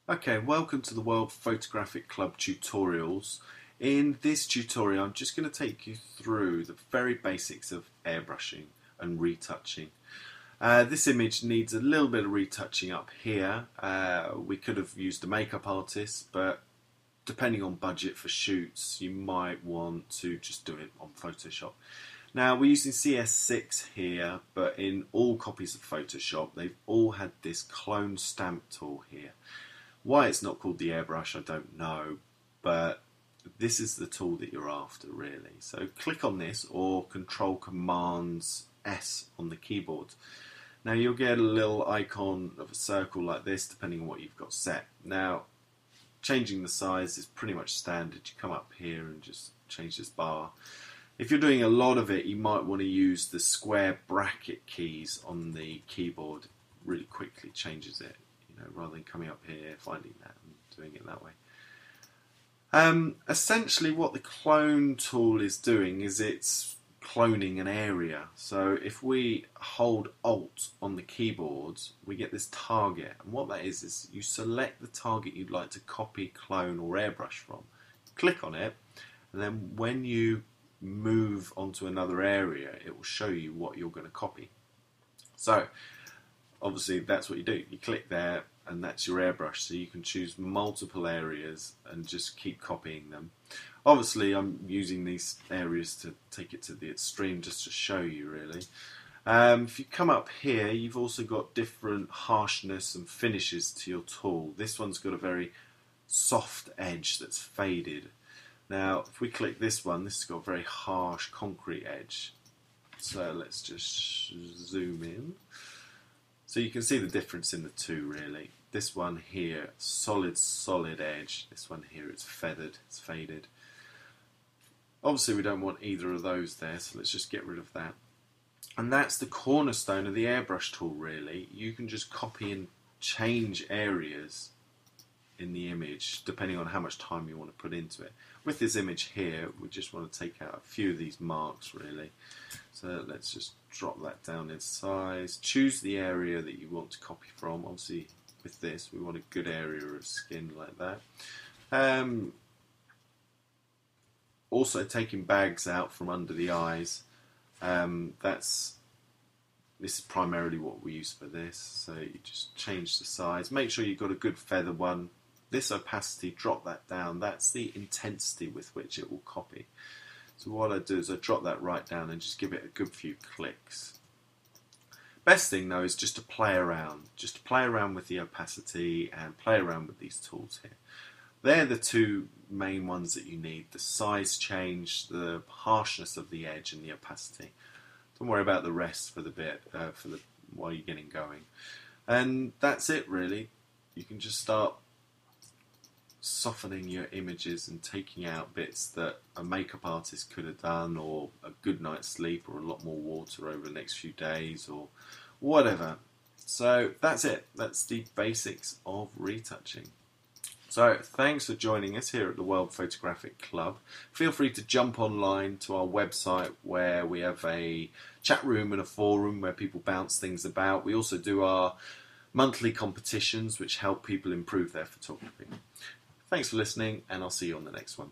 Okay, welcome to the World Photographic Club tutorials. In this tutorial I'm just going to take you through the very basics of airbrushing and retouching. This image needs a little bit of retouching up here. We could have used a makeup artist, but depending on budget for shoots you might want to just do it on Photoshop. Now we're using CS6 here, but in all copies of Photoshop they've all had this clone stamp tool here. Why it's not called the airbrush I don't know, but this is the tool that you're after really. So click on this or Control Commands S on the keyboard. Now you'll get a little icon of a circle like this depending on what you've got set. Now changing the size is pretty much standard. You come up here and just change this bar. If you're doing a lot of it you might want to use the square bracket keys on the keyboard. Really quickly changes it. Rather than coming up here, finding that and doing it that way. Essentially what the clone tool is doing is it's cloning an area. So if we hold Alt on the keyboard, we get this target. And what that is you select the target you'd like to copy, clone or airbrush from. Click on it, and then when you move onto another area, it will show you what you're going to copy. So obviously that's what you do. You click there and that's your airbrush, so you can choose multiple areas and just keep copying them. Obviously I'm using these areas to take it to the extreme just to show you really. If you come up here you've also got different harshness and finishes to your tool. This one's got a very soft edge that's faded. Now if we click this one, this has got a very harsh concrete edge. So let's just zoom in. So you can see the difference in the two really. This one here, solid edge. This one here, it's feathered, it's faded. Obviously we don't want either of those there, so let's just get rid of that. And that's the cornerstone of the airbrush tool really. You can just copy and change areas in the image depending on how much time you want to put into it. With this image here we just want to take out a few of these marks really. So let's just drop that down in size. Choose the area that you want to copy from. Obviously with this we want a good area of skin like that. Also taking bags out from under the eyes. This is primarily what we use for this. So you just change the size. Make sure you've got a good feather one. This opacity, drop that down. That's the intensity with which it will copy. So what I do is I drop that right down and just give it a good few clicks. Best thing though is just to play around. Just to play around with the opacity and play around with these tools here. They're the two main ones that you need. The size change, the harshness of the edge and the opacity. Don't worry about the rest for the bit, while you're getting going. And that's it really. You can just start softening your images and taking out bits that a makeup artist could have done, or a good night's sleep, or a lot more water over the next few days, or whatever. So that's it. That's the basics of retouching. So thanks for joining us here at the World Photographic Club. Feel free to jump online to our website where we have a chat room and a forum where people bounce things about. We also do our monthly competitions which help people improve their photography. Thanks for listening, and I'll see you on the next one.